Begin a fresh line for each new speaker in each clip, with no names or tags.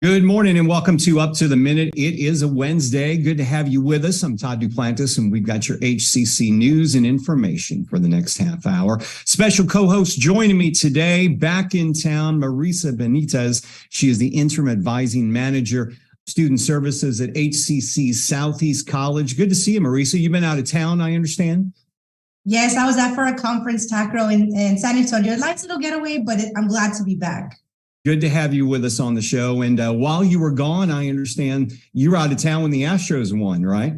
Good morning and welcome to Up to the Minute. It is a Wednesday. Good to have you with us. I'm Todd Duplantis and we've got your HCC news and information for the next half hour. Special co-host joining me today, back in town, Marisa Benitez. She is the interim advising manager, student services at HCC Southeast College. Good to see you, Marisa. You've been out of town, I understand.
Yes, I was out for a conference, TACRO, in San Antonio. Nice little getaway, but I'm glad to be back.
Good to have you with us on the show. And while you were gone, I understand you were out of town when the Astros won, right?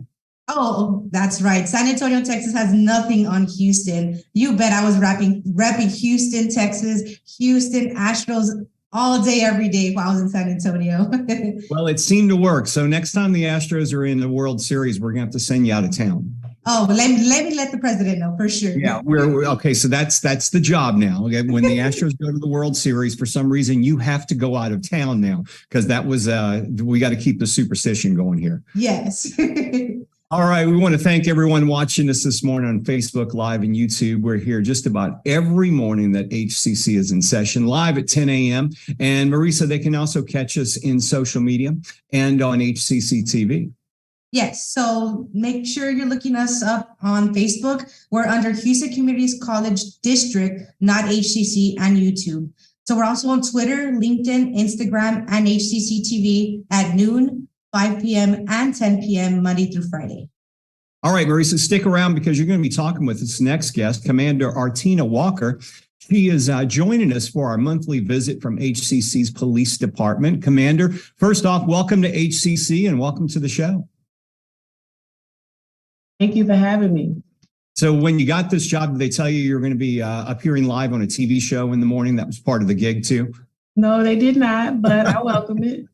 Oh, that's right. San Antonio, Texas has nothing on Houston. You bet I was repping Houston, Texas, Houston Astros all day, every day while I was in San Antonio.
Well, it seemed to work. So next time the Astros are in the World Series, we're going to have to send you out of town.
Oh, let me let the president know for sure.
Yeah, we're okay. So that's the job now. Okay, when the Astros go to the World Series, for some reason you have to go out of town now because that was we got to keep the superstition going here.
Yes.
All right, we want to thank everyone watching us this morning on Facebook Live and YouTube. We're here just about every morning that HCC is in session, live at 10 a.m. And Marisa, they can also catch us in social media and on HCCTV.
Yes, so make sure you're looking us up on Facebook. We're under Houston Community College District, not HCC, and YouTube. So we're also on Twitter, LinkedIn, Instagram, and HCC TV at noon, 5 p.m., and 10 p.m. Monday through Friday.
All right, Marisa, stick around because you're going to be talking with this next guest, Commander Artina Walker. She is joining us for our monthly visit from HCC's Police Department. Commander, first off, welcome to HCC and welcome to the show.
Thank you for having me.
So when you got this job, did they tell you you're going to be appearing live on a TV show in the morning? That was part of the gig too?
No, they did not, but I welcome it.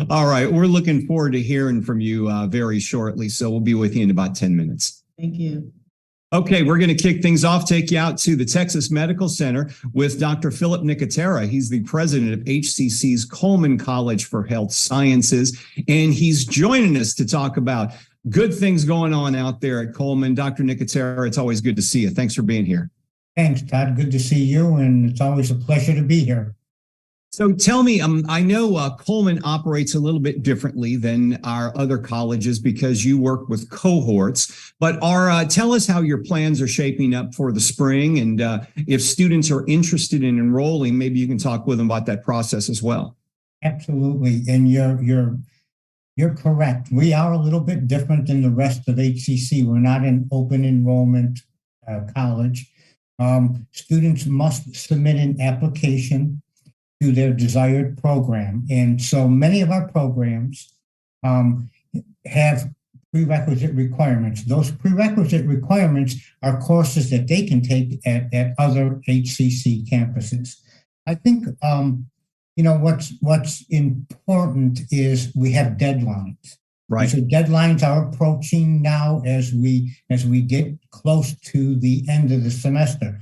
All right. We're looking forward to hearing from you very shortly. So we'll be with you in about 10 minutes.
Thank you.
Okay, we're going to kick things off, take you out to the Texas Medical Center with Dr. Phillip Nicotera. He's the president of HCC's Coleman College for Health Sciences, and he's joining us to talk about good things going on out there at Coleman. Dr. Nicotera, it's always good to see you. Thanks for being here.
Thanks, Todd. Good to see you, and it's always a pleasure to be here.
So tell me, I know Coleman operates a little bit differently than our other colleges because you work with cohorts, but tell us how your plans are shaping up for the spring, and if students are interested in enrolling, maybe you can talk with them about that process as well.
Absolutely, and you're correct. We are a little bit different than the rest of HCC. We're not an open enrollment college. Students must submit an application to their desired program. And so many of our programs have prerequisite requirements. Those prerequisite requirements are courses that they can take at other HCC campuses. I think what's important is we have deadlines.
Right.
So deadlines are approaching now as we get close to the end of the semester.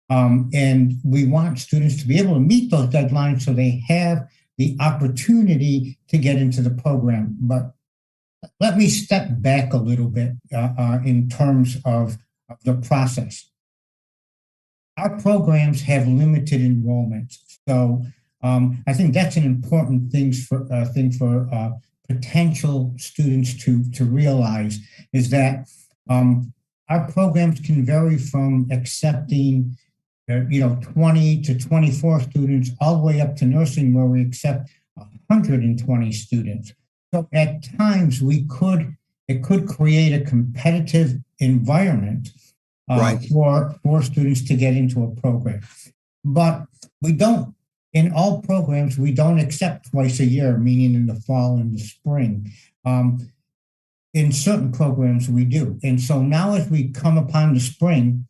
And we want students to be able to meet those deadlines so they have the opportunity to get into the program. But let me step back a little bit in terms of the process. Our programs have limited enrollment. So I think that's an important thing for potential students to realize is that our programs can vary from accepting 20 to 24 students all the way up to nursing where we accept 120 students. So at times it could create a competitive environment
right.
for students to get into a program. But in all programs, we don't accept twice a year, meaning in the fall and the spring. In certain programs, we do. And so now as we come upon the spring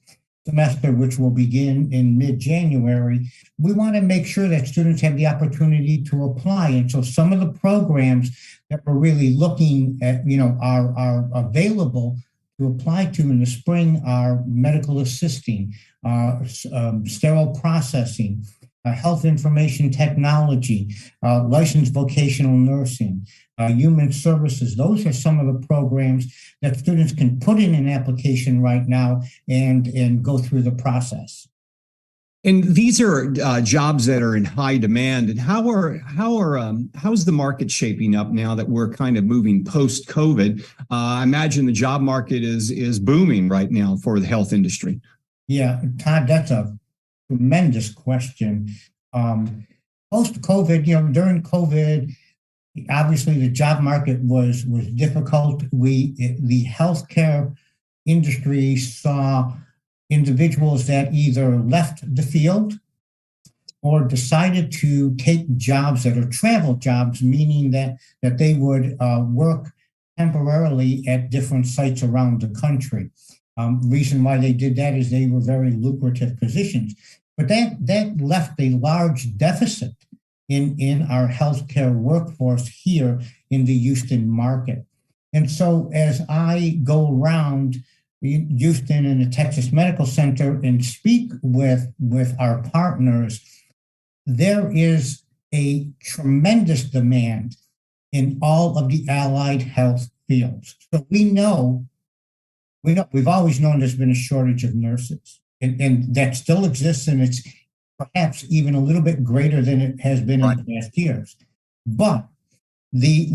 semester, which will begin in mid-January, we want to make sure that students have the opportunity to apply. And so some of the programs that we're really looking at, are available to apply to in the spring are medical assisting, sterile processing, health information technology, licensed vocational nursing, human services. Those are some of the programs that students can put in an application right now and go through the process.
And these are jobs that are in high demand. And how's the market shaping up now that we're kind of moving post COVID? I imagine the job market is booming right now for the health industry.
Yeah, Todd, that's a tremendous question. Post COVID, during COVID, obviously the job market was difficult. The healthcare industry saw individuals that either left the field or decided to take jobs that are travel jobs, meaning that they would work temporarily at different sites around the country. Reason why they did that is they were very lucrative positions. But that left a large deficit in our healthcare workforce here in the Houston market. And so as I go around Houston and the Texas Medical Center and speak with our partners, there is a tremendous demand in all of the allied health fields. So we've always known there's been a shortage of nurses, and that still exists, and it's perhaps even a little bit greater than it has been in the past years. But the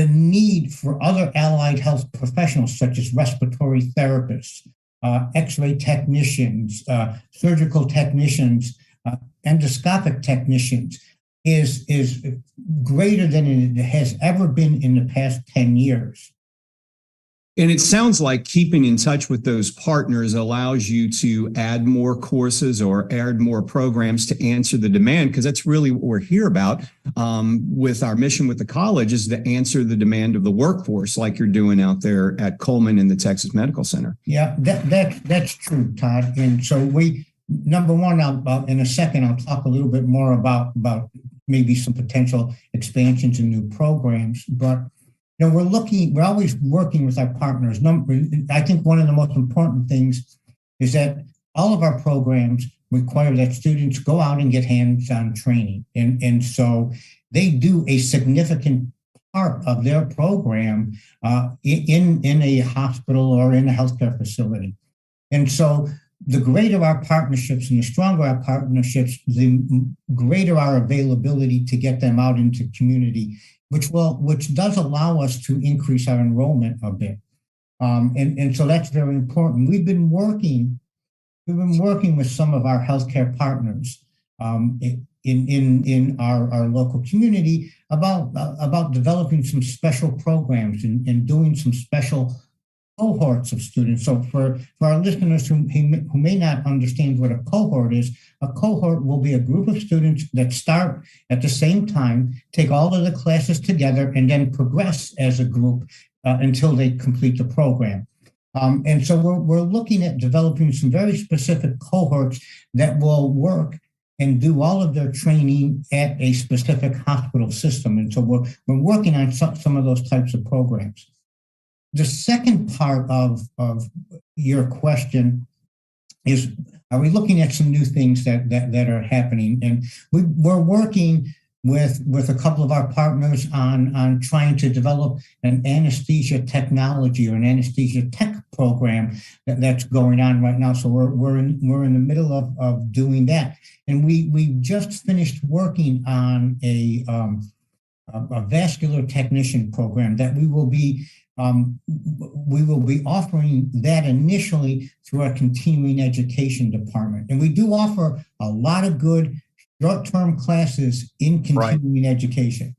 need for other allied health professionals, such as respiratory therapists, X-ray technicians, surgical technicians, endoscopic technicians, is greater than it has ever been in the past 10 years.
And it sounds like keeping in touch with those partners allows you to add more courses or add more programs to answer the demand, because that's really what we're here about with our mission with the college, is to answer the demand of the workforce, like you're doing out there at Coleman and the Texas Medical Center.
Yeah, that's true, Todd. And so number one, in a second, I'll talk a little bit more about maybe some potential expansions and new programs, but we're always working with our partners. I think one of the most important things is that all of our programs require that students go out and get hands-on training. And so they do a significant part of their program in a hospital or in a healthcare facility. And so the greater our partnerships and the stronger our partnerships, the greater our availability to get them out into community, which does allow us to increase our enrollment a bit. And so that's very important. We've been working with some of our healthcare partners in our local community about developing some special programs and doing some special cohorts of students. So for our listeners who may not understand what a cohort is, a cohort will be a group of students that start at the same time, take all of the classes together, and then progress as a group until they complete the program. And so we're looking at developing some very specific cohorts that will work and do all of their training at a specific hospital system. And so we're working on some of those types of programs. The second part of your question is, are we looking at some new things that are happening? And we're working with a couple of our partners on trying to develop an anesthesia technology or an anesthesia tech program that's going on right now. So we're in the middle of doing that. And we just finished working on a vascular technician program that we will be offering that initially through our continuing education department. And we do offer a lot of good short-term classes in continuing education.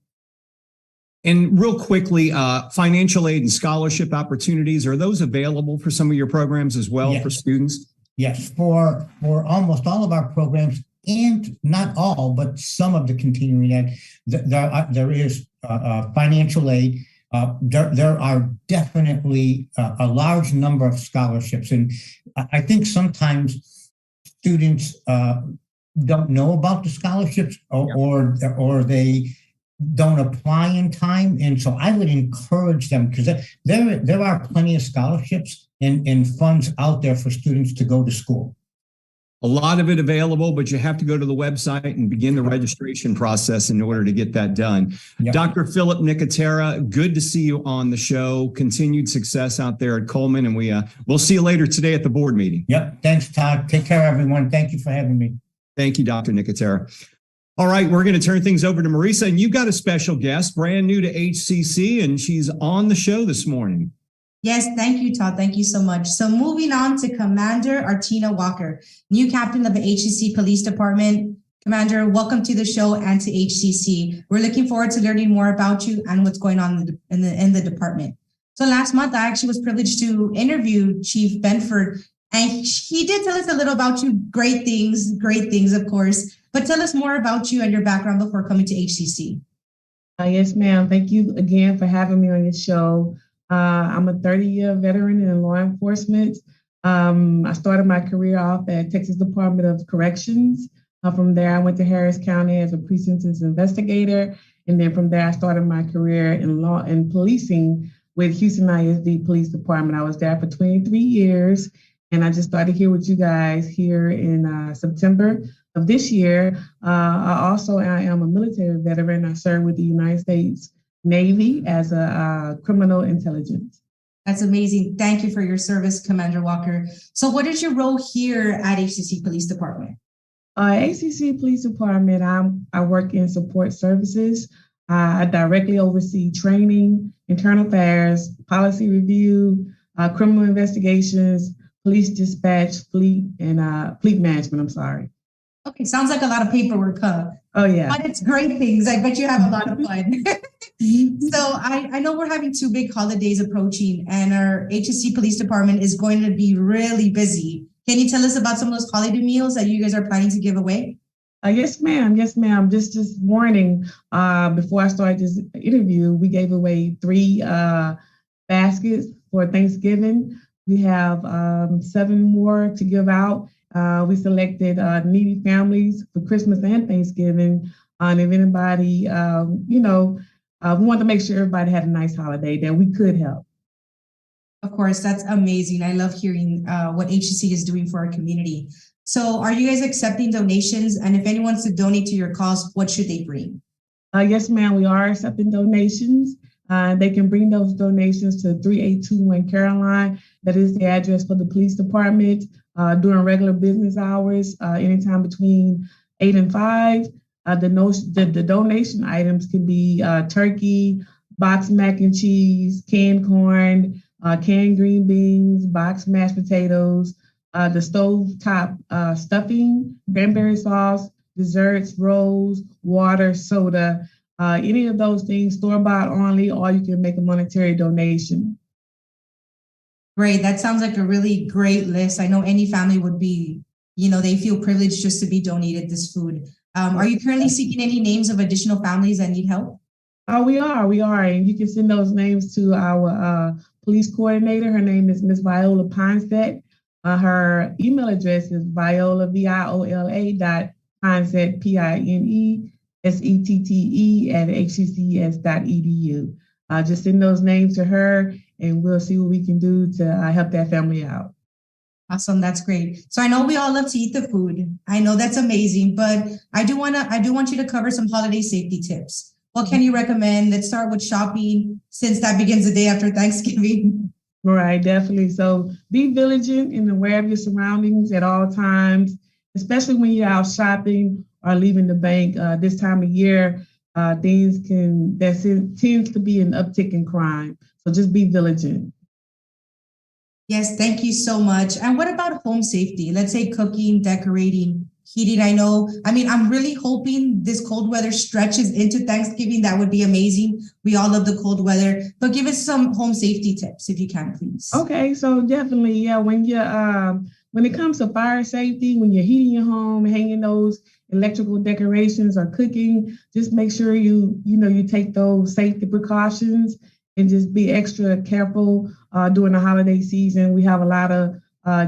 And real quickly, financial aid and scholarship opportunities, are those available for some of your programs as well? Yes. For students?
Yes, for almost all of our programs, and not all, but some of the continuing ed, there is financial aid. There are definitely a large number of scholarships. And I think sometimes students don't know about the scholarships or they don't apply in time. And so I would encourage them, because there are plenty of scholarships and funds out there for students to go to school.
a lot of it available, but you have to go to the website and begin the registration process in order to get that done.
Yep.
Dr. Phillip Nicotera, good to see you on the show. Continued success out there at Coleman, and we'll see you later today at the board meeting.
Yep. Thanks, Todd. Take care, everyone. Thank you for having me.
Thank you, Dr. Nicotera. All right, we're going to turn things over to Marisa, and you've got a special guest, brand new to HCC, and she's on the show this morning.
Yes, thank you, Todd. Thank you so much. So moving on to Commander Artina Walker, new captain of the HCC Police Department. Commander, welcome to the show and to HCC. We're looking forward to learning more about you and what's going on in the department. So last month, I actually was privileged to interview Chief Benford, and he did tell us a little about you. Great things, of course. But tell us more about you and your background before coming to HCC.
Yes, ma'am. Thank you again for having me on your show. I'm a 30-year veteran in law enforcement. I started my career off at Texas Department of Corrections. From there, I went to Harris County as a precinct investigator. And then from there, I started my career in law and policing with Houston ISD Police Department. I was there for 23 years. And I just started here with you guys here in September of this year. I am a military veteran. I served with the United States Navy as a criminal intelligence.
That's amazing. Thank you for your service, Commander Walker. So what is your role here at HCC Police Department?
HCC Police Department, I work in support services. I directly oversee training, internal affairs, policy review, criminal investigations, police dispatch, fleet management, I'm sorry.
Okay, sounds like a lot of paperwork, huh?
Oh, yeah.
But it's great things. I bet you have a lot of fun. So I know we're having two big holidays approaching, and our HCC Police Department is going to be really busy. Can you tell us about some of those holiday meals that you guys are planning to give away?
Yes, ma'am. Yes, ma'am. Just this morning, before I started this interview, we gave away 3 baskets for Thanksgiving. We have 7 more to give out. We selected needy families for Christmas and Thanksgiving. And if anybody, we wanted to make sure everybody had a nice holiday that we could help.
Of course, that's amazing. I love hearing what HCC is doing for our community. So are you guys accepting donations? And if anyone wants to donate to your cause, what should they bring?
Yes, ma'am, we are accepting donations. They can bring those donations to 3821 Caroline. That is the address for the police department during regular business hours, anytime between 8 and 5. The donation items can be turkey, boxed mac and cheese, canned corn, canned green beans, boxed mashed potatoes, the stovetop stuffing, cranberry sauce, desserts, rolls, water, soda, any of those things, store-bought only, or you can make a monetary donation.
Great. That sounds like a really great list. I know any family would be, they feel privileged just to be donated this food. Are you currently seeking any names of additional families that need help?
We are. And you can send those names to our police coordinator. Her name is Ms. Viola Ponset. Her email address is viola, VIOLA .Ponset, PINESETTE @hccs.edu. Just send those names to her, and we'll see what we can do to help that family out.
Awesome, that's great. So I know we all love to eat the food. I know that's amazing, but I do want you to cover some holiday safety tips. What can you recommend? Let's start with shopping, since that begins the day after Thanksgiving.
Right, definitely. So be vigilant and aware of your surroundings at all times, especially when you're out shopping or leaving the bank. This time of year, tends to be an uptick in crime. So just be vigilant.
Yes, thank you so much. And what about home safety? Let's say cooking, decorating, heating. I'm really hoping this cold weather stretches into Thanksgiving. That would be amazing. We all love the cold weather, but give us some home safety tips if you can, please.
Okay, so definitely, yeah. When it comes to fire safety, when you're heating your home, hanging those electrical decorations or cooking, just make sure you take those safety precautions and just be extra careful during the holiday season. We have a lot of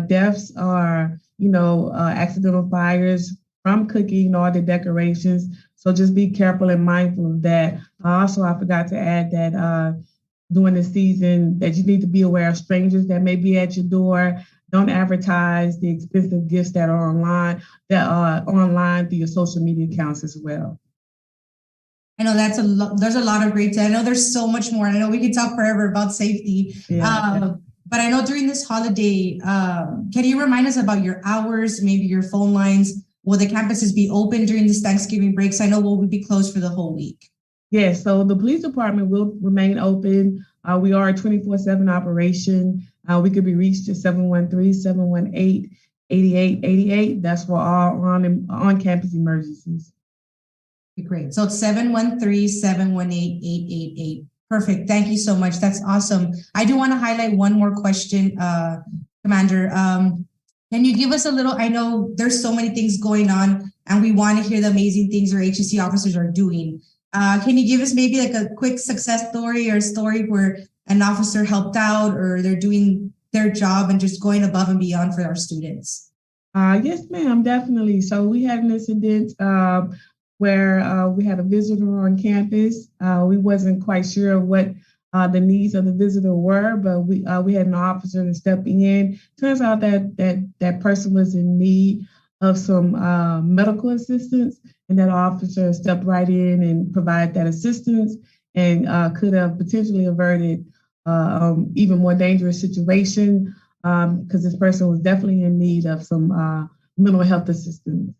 deaths or accidental fires from cooking or the decorations. So just be careful and mindful of that. Also, I forgot to add that during the season that you need to be aware of strangers that may be at your door. Don't advertise the expensive gifts that are online through your social media accounts as well.
I know there's a lot of great, I know there's so much more. I know we could talk forever about safety. But I know during this holiday, can you remind us about your hours, maybe your phone lines? Will the campuses be open during this Thanksgiving breaks? I know we'll be closed for the whole week.
Yes, so the police department will remain open. We are a 24/7 operation. We could be reached at 713-718-8888. That's for all on-campus emergencies.
Great. So it's 713-718-8888. Perfect. Thank you so much. That's awesome. I do want to highlight one more question, Commander. Can you give us a little, I know there's so many things going on and we want to hear the amazing things our HCC officers are doing. Can you give us maybe like a quick success story or a story where an officer helped out or they're doing their job and just going above and beyond for our students?
Yes, ma'am, definitely. So we had an incident where we had a visitor on campus. We wasn't quite sure what the needs of the visitor were, but we had an officer to step in. Turns out that person was in need of some medical assistance, and that officer stepped right in and provided that assistance and could have potentially averted even more dangerous situation because this person was definitely in need of some mental health assistance.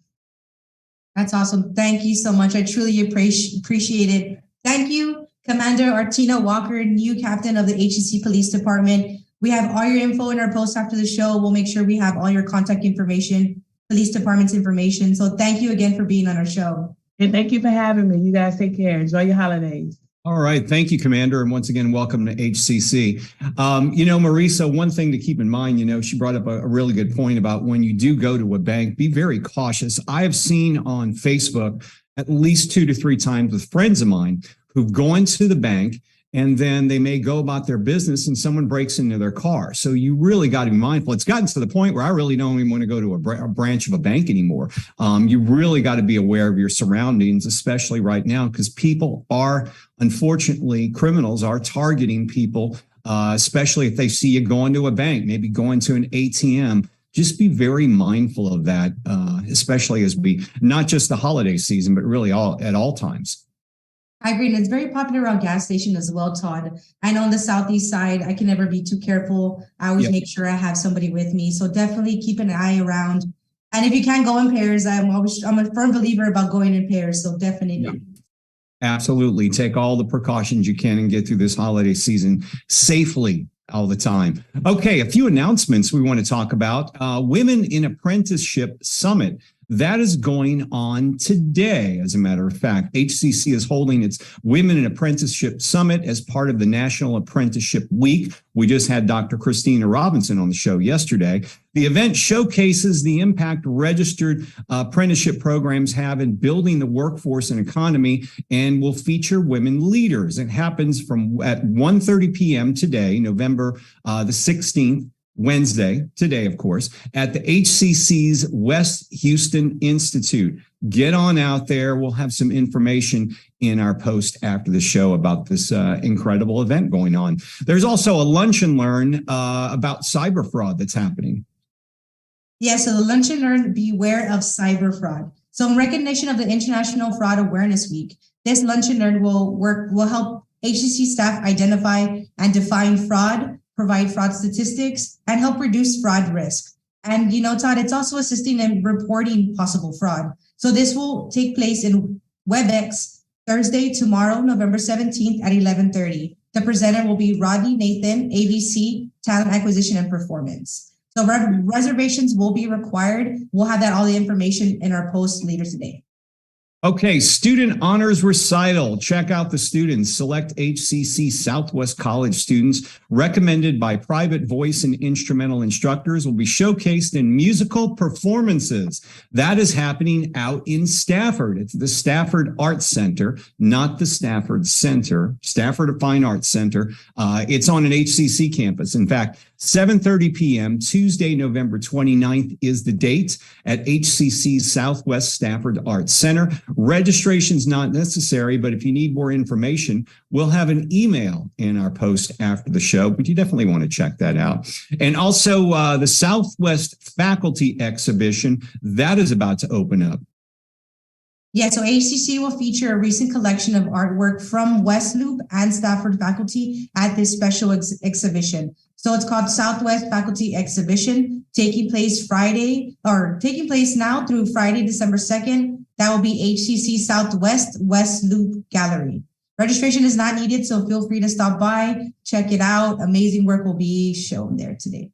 That's awesome. Thank you so much. I truly appreciate it. Thank you, Commander Artina Walker, new captain of the HCC Police Department. We have all your info in our post after the show. We'll make sure we have all your contact information, police department's information. So thank you again for being on our show.
And thank you for having me. You guys take care. Enjoy your holidays.
All right. Thank you, Commander. And once again, welcome to HCC. Marisa, one thing to keep in mind, she brought up a really good point about when you do go to a bank, be very cautious. I have seen on Facebook at least 2 to 3 times with friends of mine who've gone to the bank and then they may go about their business and someone breaks into their car. So you really got to be mindful. It's gotten to the point where I really don't even want to go to a branch of a bank anymore. You really got to be aware of your surroundings, especially right now, because people are, unfortunately, criminals are targeting people, especially if they see you going to a bank, maybe going to an ATM. Just be very mindful of that, especially as not just the holiday season, but really at all times.
I agree. And it's very popular around gas station as well, Todd. I know on the southeast side, I can never be too careful. I always make sure I have somebody with me. So definitely keep an eye around. And if you can't go in pairs, I'm a firm believer about going in pairs. So definitely. Yeah.
Absolutely. Take all the precautions you can and get through this holiday season safely all the time. Okay, a few announcements we want to talk about. Women in Apprenticeship Summit. That is going on today. As a matter of fact, HCC is holding its Women in Apprenticeship Summit as part of the National Apprenticeship Week. We just had Dr. Christina Robinson on the show yesterday. The event showcases the impact registered apprenticeship programs have in building the workforce and economy and will feature women leaders. It happens at 1:30 p.m. today, November the 16th. Wednesday, today, of course, at the HCC's West Houston Institute. Get on out there. We'll have some information in our post after the show about this incredible event going on. There's also a lunch and learn about cyber fraud that's happening.
Yeah, so the lunch and learn, beware of cyber fraud. So in recognition of the International Fraud Awareness Week, this lunch and learn will help HCC staff identify and define fraud, provide fraud statistics, and help reduce fraud risk. And, Todd, it's also assisting in reporting possible fraud. So this will take place in WebEx Thursday, tomorrow, November 17th at 11:30. The presenter will be Rodney Nathan, AVC, Talent Acquisition and Performance. So reservations will be required. We'll have all the information in our post later today.
Okay, student honors recital. Check out the students. Select HCC Southwest College students recommended by private voice and instrumental instructors will be showcased in musical performances. That is happening out in Stafford. It's the Stafford Arts Center, not the Stafford Center, Stafford Fine Arts Center. It's on an HCC campus. In fact, 7:30 p.m. Tuesday, November 29th is the date at HCC's Southwest Stafford Arts Center. Registration's not necessary, but if you need more information, we'll have an email in our post after the show, but you definitely want to check that out. And also the Southwest Faculty Exhibition, that is about to open up.
Yeah, so HCC will feature a recent collection of artwork from West Loop and Stafford faculty at this special exhibition. So it's called Southwest Faculty Exhibition, taking place now through Friday, December 2nd. That will be HCC Southwest West Loop Gallery. Registration is not needed, so feel free to stop by, check it out. Amazing work will be shown there today.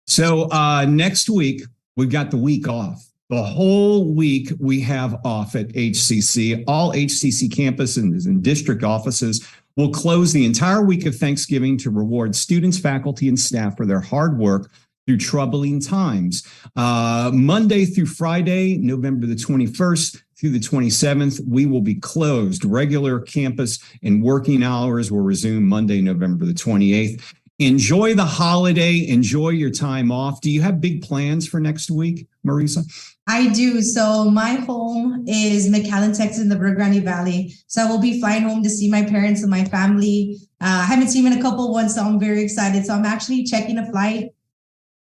So next week, we've got the week off. The whole week we have off at HCC. All HCC campuses and district offices will close the entire week of Thanksgiving to reward students, faculty, and staff for their hard work through troubling times. Monday through Friday, November the 21st through the 27th, we will be closed. Regular campus and working hours will resume Monday, November the 28th. Enjoy the holiday. Enjoy your time off. Do you have big plans for next week, Marisa?
I do. So my home is McAllen, Texas, in the Rio Grande Valley. So I will be flying home to see my parents and my family. I haven't seen them in a couple months, so I'm very excited. So I'm actually checking a flight.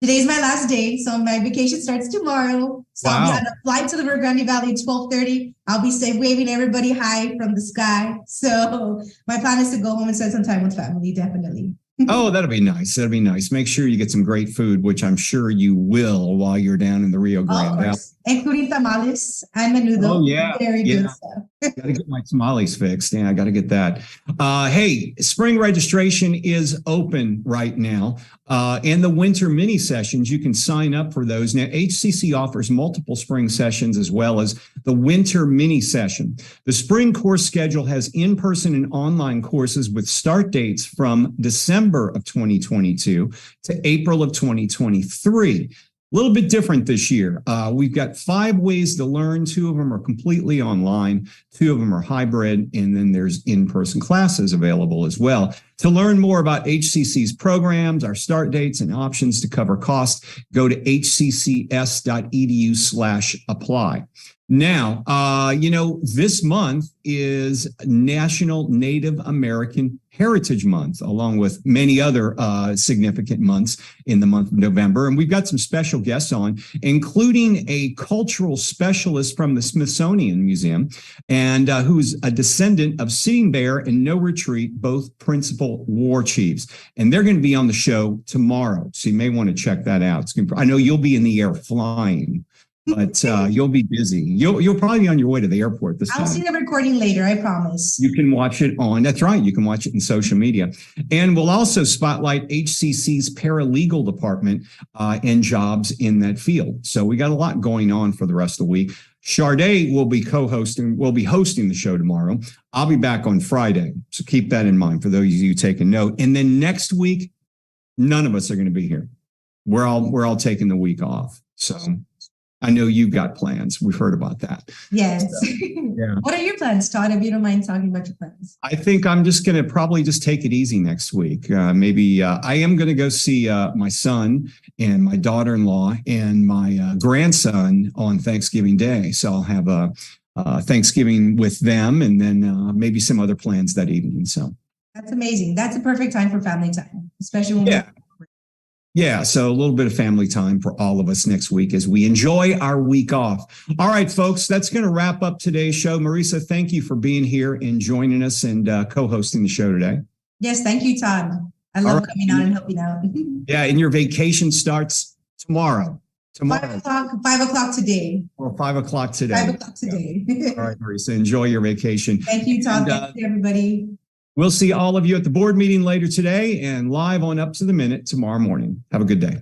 Today's my last day, so my vacation starts tomorrow. So I'll be on a flight to the Rio Grande Valley at 12:30. I'll be waving everybody hi from the sky. So my plan is to go home and spend some time with family, definitely.
Oh, that'll be nice. That'll be nice. Make sure you get some great food, which I'm sure you will while you're down in the Rio Grande Valley.
Including tamales and menudo.
Oh, yeah.
Very good stuff.
Got to get my tamales fixed. Yeah, I got to get that. Hey, spring registration is open right now. And the winter mini sessions, you can sign up for those. Now, HCC offers multiple spring sessions as well as the winter mini session. The spring course schedule has in-person and online courses with start dates from December of 2022 to April of 2023. A little bit different this year. We've got 5 ways to learn. 2 of them are completely online. 2 of them are hybrid. And then there's in-person classes available as well. To learn more about HCC's programs, our start dates, and options to cover costs, go to hccs.edu/apply. Now, this month is National Native American Heritage Month, along with many other significant months in the month of November. And we've got some special guests on, including a cultural specialist from the Smithsonian Museum, and who's a descendant of Sitting Bear and No Retreat, both principal war chiefs. And they're going to be on the show tomorrow. So you may want to check that out. I know you'll be in the air flying, but you'll be busy. You'll probably be on your way to the airport this time.
I'll see the recording later, I promise.
You can watch it that's right, you can watch it in social media. And we'll also spotlight HCC's paralegal department and jobs in that field. So we got a lot going on for the rest of the week. Sharday will be hosting the show tomorrow. I'll be back on Friday. So keep that in mind for those of you taking note. And then next week, none of us are going to be here. We're all taking the week off. So I know you've got plans. We've heard about that.
Yes.
So, yeah.
What are your plans, Todd, if you don't mind talking about your plans?
I think I'm just going to probably just take it easy next week. Maybe I am going to go see my son and my daughter-in-law and my grandson on Thanksgiving Day. So I'll have a Thanksgiving with them and then maybe some other plans that evening. So
that's amazing. That's a perfect time for family time, especially when
Yeah, so a little bit of family time for all of us next week as we enjoy our week off. All right, folks, that's going to wrap up today's show. Marisa, thank you for being here and joining us and co-hosting the show today.
Yes, thank you, Todd. I love coming out and helping out.
Yeah, and your vacation starts tomorrow.
5 o'clock today.
Or 5 o'clock today.
5 o'clock today.
All right, Marisa, enjoy your vacation.
Thank you, Todd. Thank you, everybody.
We'll see all of you at the board meeting later today and live on Up to the Minute tomorrow morning. Have a good day.